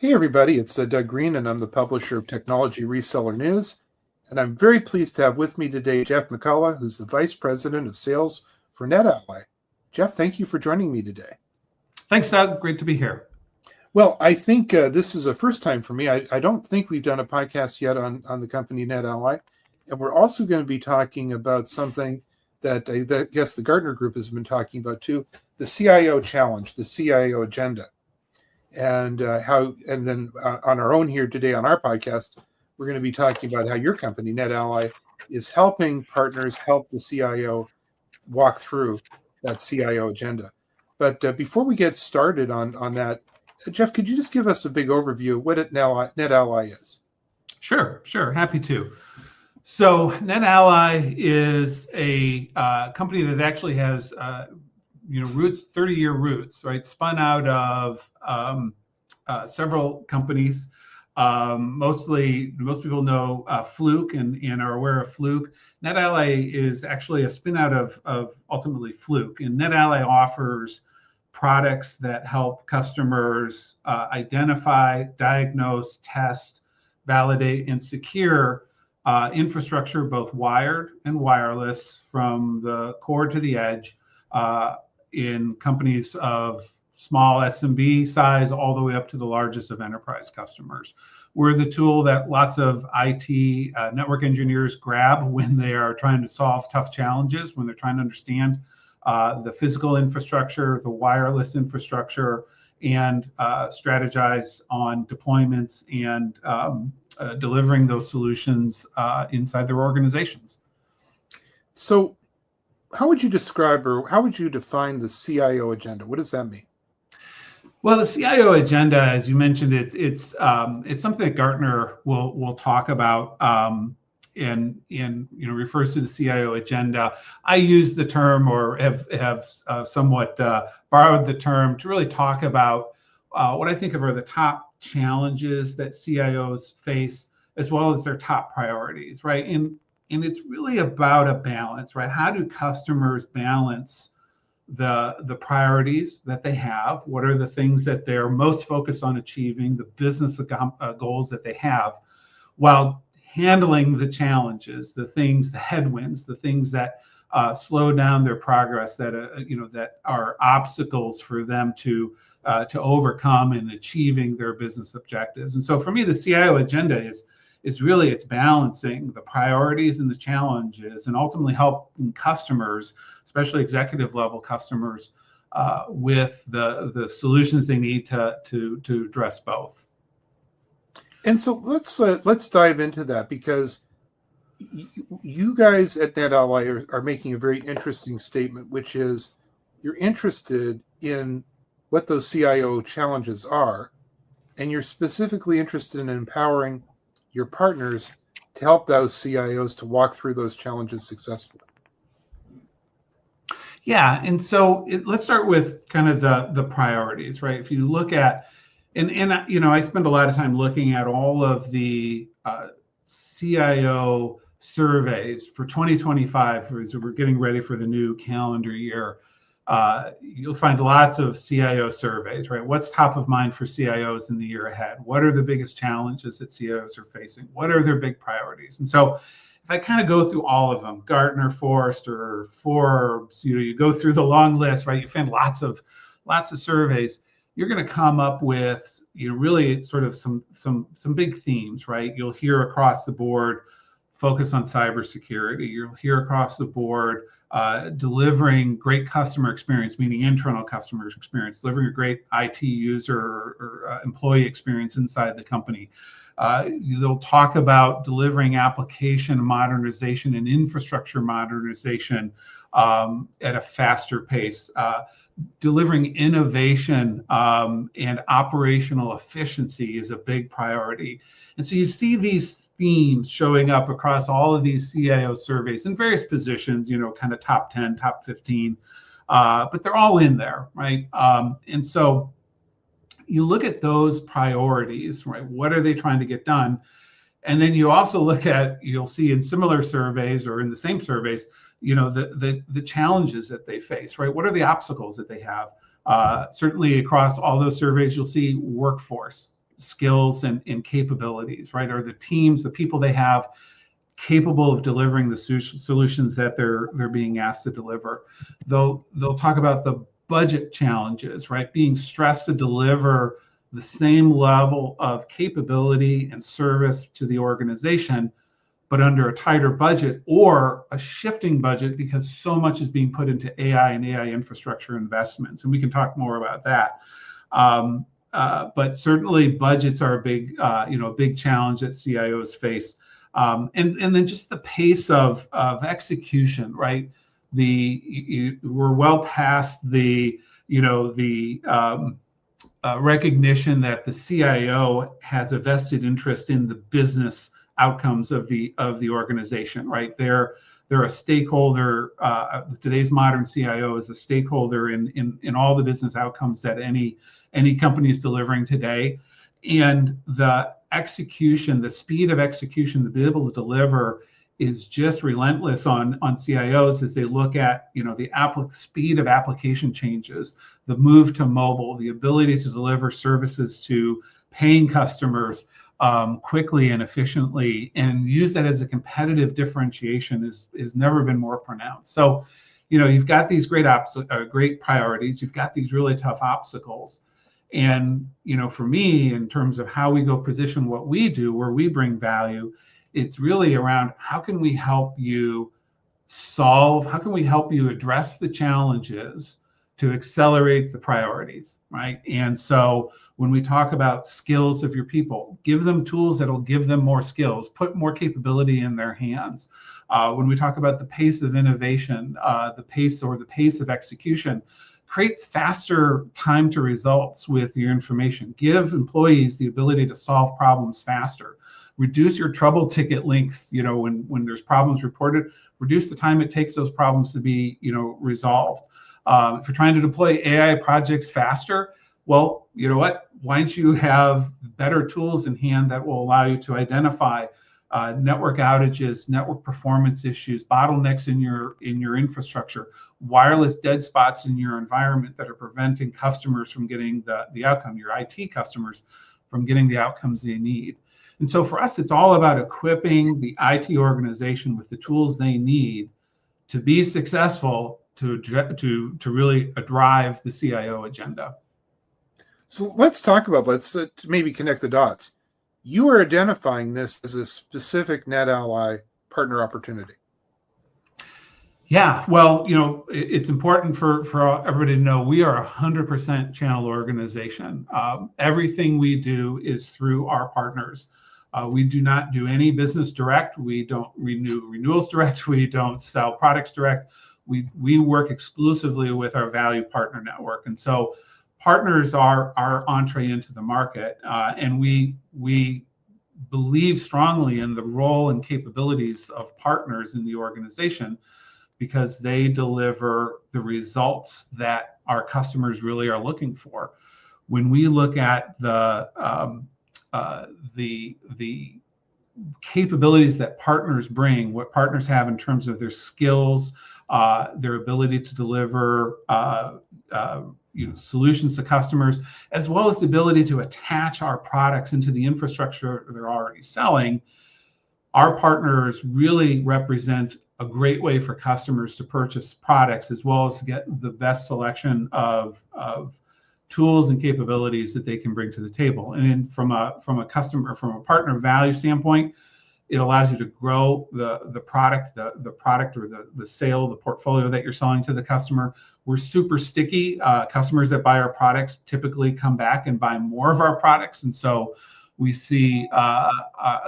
Hey, everybody, it's Doug Green, and I'm the publisher of Technology Reseller News. And I'm very pleased to have with me today Jeff McCullough, who's the Vice President of Sales for NetAlly. Jeff, thank you for joining me today. Thanks, Doug. Great to be here. Well, I think this is a first time for me. I don't think we've done a podcast yet on the company NetAlly. And we're also going to be talking about something that I guess the Gartner group has been talking about too, the CIO challenge, the CIO Agenda. And then on our own here today on our podcast, we're going to be talking about how your company, NetAlly, is helping partners help the CIO walk through that CIO agenda. But before we get started on that, Jeff, could you just give us a big overview of what NetAlly is? Sure. Happy to. So NetAlly is a company that actually has roots, 30-year roots, right? Spun out of several companies. Most people know Fluke and are aware of Fluke. NetAlly is actually a spin out of ultimately Fluke, and NetAlly offers products that help customers identify, diagnose, test, validate, and secure infrastructure, both wired and wireless, from the core to the edge, in companies of small SMB size all the way up to the largest of enterprise customers. We're the tool that lots of IT network engineers grab when they are trying to solve tough challenges, when they're trying to understand the physical infrastructure, the wireless infrastructure, and strategize on deployments and delivering those solutions inside their organizations. So how would you describe or how would you define the CIO agenda? What does that mean? Well, the CIO agenda, as you mentioned, it's something that Gartner will talk about and refers to the CIO agenda. I use the term, or have somewhat borrowed the term, to really talk about what I think of are the top challenges that CIOs face, as well as their top priorities, right? And it's really about a balance, right? How do customers balance the priorities that they have? What are the things that they're most focused on achieving, the business goals that they have, while handling the challenges, the headwinds, the things that slow down their progress, that are obstacles for them to overcome in achieving their business objectives. And so for me, the CIO agenda is really, it's balancing the priorities and the challenges, and ultimately helping customers, especially executive level customers, with the solutions they need to address both. And so let's dive into that, because you guys at NetAlly are making a very interesting statement, which is you're interested in what those CIO challenges are, and you're specifically interested in empowering your partners to help those CIOs to walk through those challenges successfully. Yeah, and so let's start with kind of the priorities, right? If you look at, and I spend a lot of time looking at all of the CIO surveys for 2025, as we're getting ready for the new calendar year. You'll find lots of CIO surveys, right? What's top of mind for CIOs in the year ahead? What are the biggest challenges that CIOs are facing? What are their big priorities? And so if I kind of go through all of them, Gartner, Forrester, Forbes, you go through the long list, right? You find lots of surveys. You're going to come up with really sort of some big themes, right? You'll hear across the board focus on cybersecurity. You'll hear across the board delivering great customer experience, meaning internal customer experience, delivering a great IT user or employee experience inside the company. They'll talk about delivering application modernization and infrastructure modernization at a faster pace, delivering innovation and operational efficiency is a big priority. And so you see these themes showing up across all of these CIO surveys in various positions, kind of top 10, top 15, but they're all in there, right? And so you look at those priorities, right? What are they trying to get done? And then you also look at, you'll see in similar surveys or in the same surveys, the challenges that they face, right? What are the obstacles that they have? Certainly across all those surveys, you'll see workforce. skills and capabilities, right? Are the teams, the people they have, capable of delivering the solutions that they're being asked to deliver? They'll talk about the budget challenges, right? Being stressed to deliver the same level of capability and service to the organization, but under a tighter budget or a shifting budget because so much is being put into AI and AI infrastructure investments. And we can talk more about that. But certainly budgets are a big challenge that CIOs face. And then just the pace of execution, right? We're well past the recognition that the CIO has a vested interest in the business outcomes of the organization, right? They're a stakeholder. Today's modern CIO is a stakeholder in all the business outcomes that any company is delivering today. And the execution, the speed of execution to be able to deliver is just relentless on CIOs as they look at the speed of application changes, the move to mobile, the ability to deliver services to paying customers quickly and efficiently, and use that as a competitive differentiation is never been more pronounced. So, you've got these great priorities, you've got these really tough obstacles. And, for me, in terms of how we go position what we do, where we bring value, it's really around how can we help you address the challenges to accelerate the priorities, right? And so when we talk about skills of your people, give them tools that'll give them more skills, put more capability in their hands. When we talk about the pace of innovation, the pace of execution, create faster time to results with your information. Give employees the ability to solve problems faster. Reduce your trouble ticket lengths, when there's problems reported, reduce the time it takes those problems to be, resolved. If you're trying to deploy AI projects faster, well, you know what? Why don't you have better tools in hand that will allow you to identify network outages, network performance issues, bottlenecks in your infrastructure, wireless dead spots in your environment that are preventing customers from getting the outcome, your IT customers from getting the outcomes they need. And so for us, it's all about equipping the IT organization with the tools they need to be successful to really drive the CIO agenda. So let's maybe connect the dots. You are identifying this as a specific NetAlly partner opportunity. Yeah, well, it's important for everybody to know we are a 100% channel organization. Everything we do is through our partners. We do not do any business direct. We don't renew renewals direct. We don't sell products direct. We work exclusively with our value partner network. And so partners are our entree into the market. And we believe strongly in the role and capabilities of partners in the organization because they deliver the results that our customers really are looking for. When we look at the capabilities that partners bring, what partners have in terms of their skills, their ability to deliver solutions to customers, as well as the ability to attach our products into the infrastructure they're already selling, our partners really represent a great way for customers to purchase products as well as get the best selection of tools and capabilities that they can bring to the table. And then from a partner value standpoint, it allows you to grow the product or the sale, the portfolio that you're selling to the customer. We're super sticky. Customers that buy our products typically come back and buy more of our products. And so we see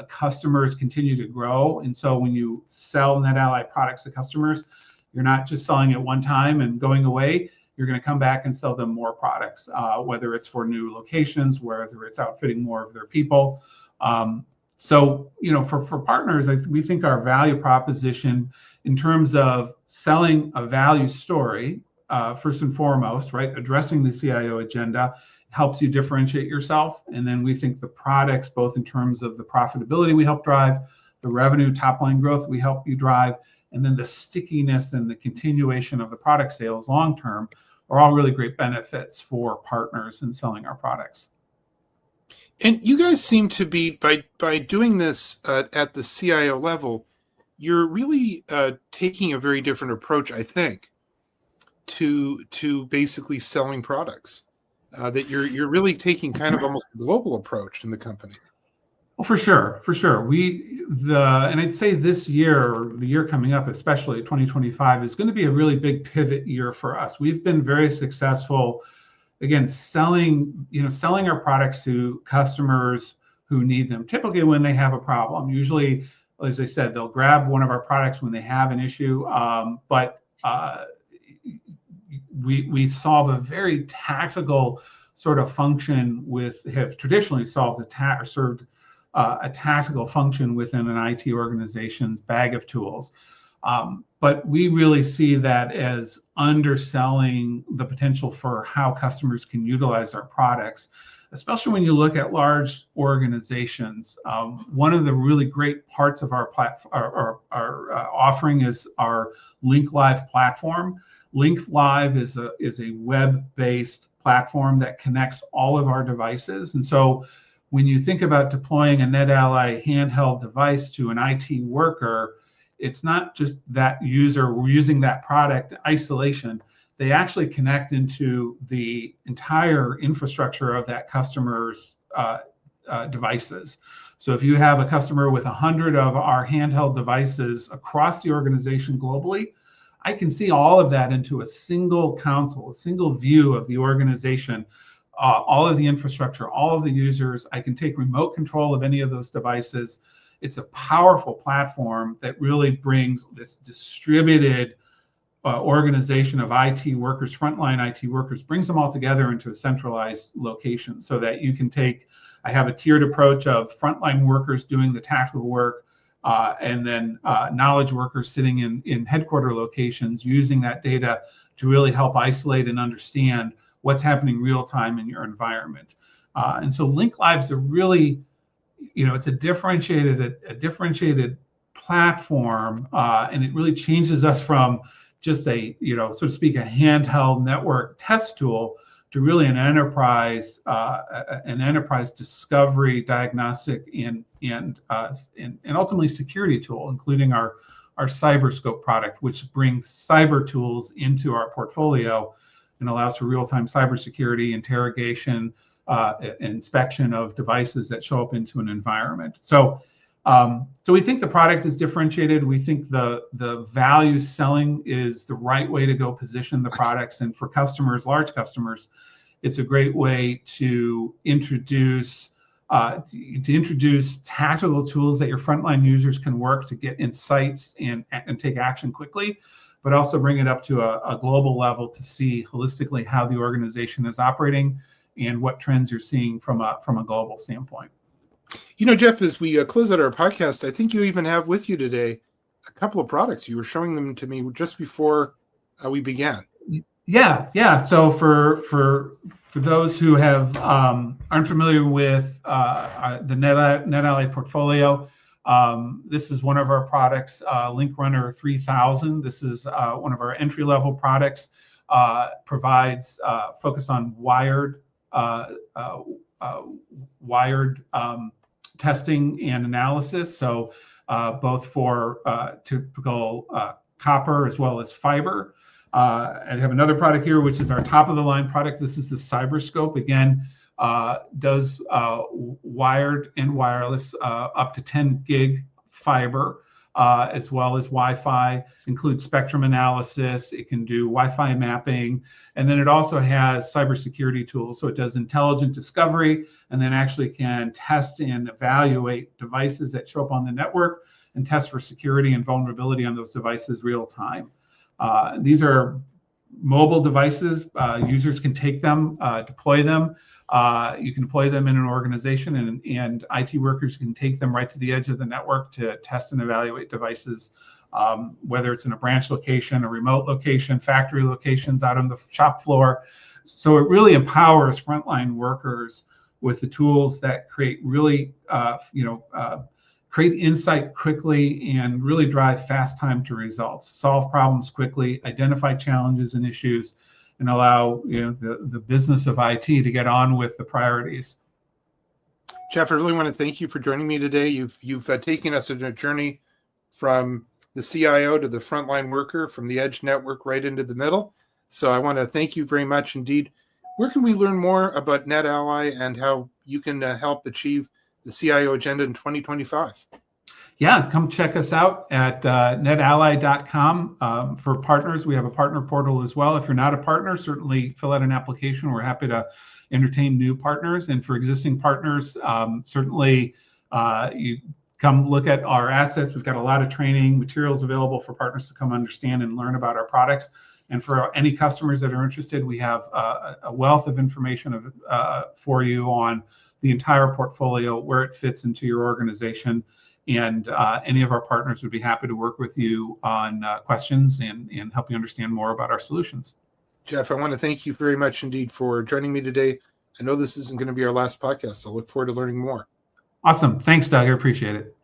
customers continue to grow. And so when you sell NetAlly products to customers, you're not just selling it one time and going away. You're going to come back and sell them more products, whether it's for new locations, whether it's outfitting more of their people. So, for partners, we think our value proposition in terms of selling a value story, first and foremost, right, addressing the CIO agenda helps you differentiate yourself. And then we think the products, both in terms of the profitability we help drive, the revenue top line growth we help you drive, and then the stickiness and the continuation of the product sales long term are all really great benefits for partners in selling our products. And you guys seem to be, by doing this at the CIO level, you're really taking a very different approach, I think, to basically selling products. That you're really taking kind of almost a global approach in the company. Well, for sure, for sure. And I'd say this year, or the year coming up, especially 2025, is going to be a really big pivot year for us. We've been very successful, again, selling our products to customers who need them, typically when they have a problem. Usually, as I said, they'll grab one of our products when they have an issue, but we solve a very tactical sort of function have traditionally served a tactical function within an IT organization's bag of tools. But we really see that as underselling the potential for how customers can utilize our products, especially when you look at large organizations. One of the really great parts of our offering is our Link Live platform. Link Live is a web-based platform that connects all of our devices. And so when you think about deploying a NetAlly handheld device to an IT worker, it's not just that user using that product in isolation. They actually connect into the entire infrastructure of that customer's devices. So if you have a customer with 100 of our handheld devices across the organization globally, I can see all of that into a single console, a single view of the organization, all of the infrastructure, all of the users. I can take remote control of any of those devices. It's a powerful platform that really brings this distributed organization of IT workers, frontline IT workers, brings them all together into a centralized location so that you can I have a tiered approach of frontline workers doing the tactical work, and then knowledge workers sitting in headquarter locations using that data to really help isolate and understand what's happening real time in your environment. And so Link Live's a really, it's a differentiated platform, and it really changes us from just so to speak, a handheld network test tool to really an enterprise discovery, diagnostic, and ultimately security tool, including our CyberScope product, which brings cyber tools into our portfolio and allows for real-time cybersecurity, interrogation, inspection of devices that show up into an environment. So we think the product is differentiated. We think the value selling is the right way to go position the products. And for customers, large customers, it's a great way to introduce tactical tools that your frontline users can work to get insights and take action quickly, but also bring it up to a global level to see holistically how the organization is operating and what trends you're seeing from a global standpoint. Jeff, as we close out our podcast, I think you even have with you today a couple of products. You were showing them to me just before we began. Yeah. So for those who aren't familiar with the NetAlly portfolio, this is one of our products, Link Runner 3000. This is one of our entry-level products. Provides focus on wired testing and analysis, so both for typical copper as well as fiber. I have another product here, which is our top-of-the-line product. This is the CyberScope. Again, does wired and wireless up to 10 gig fiber, as well as Wi-Fi, includes spectrum analysis. It can do Wi-Fi mapping, and then it also has cybersecurity tools. So it does intelligent discovery, and then actually can test and evaluate devices that show up on the network and test for security and vulnerability on those devices real time. These are mobile devices. Users can take them, deploy them. You can deploy them in an organization, and IT workers can take them right to the edge of the network to test and evaluate devices, whether it's in a branch location, a remote location, factory locations, out on the shop floor. So it really empowers frontline workers with the tools that create insight quickly and really drive fast time to results, solve problems quickly, identify challenges and issues, and allow the business of IT to get on with the priorities. Jeff, I really want to thank you for joining me today. You've taken us on a journey from the CIO to the frontline worker, from the edge network right into the middle. So I want to thank you very much indeed. Where can we learn more about NetAlly and how you can help achieve the CIO agenda in 2025? Yeah, come check us out at netally.com. For partners, we have a partner portal as well. If you're not a partner, certainly fill out an application. We're happy to entertain new partners. And for existing partners, certainly you come look at our assets. We've got a lot of training materials available for partners to come understand and learn about our products. And for any customers that are interested, we have a wealth of information for you on the entire portfolio, where it fits into your organization. And any of our partners would be happy to work with you on questions and help you understand more about our solutions. Jeff, I want to thank you very much indeed for joining me today. I know this isn't going to be our last podcast, so I look forward to learning more. Awesome. Thanks, Doug. I appreciate it.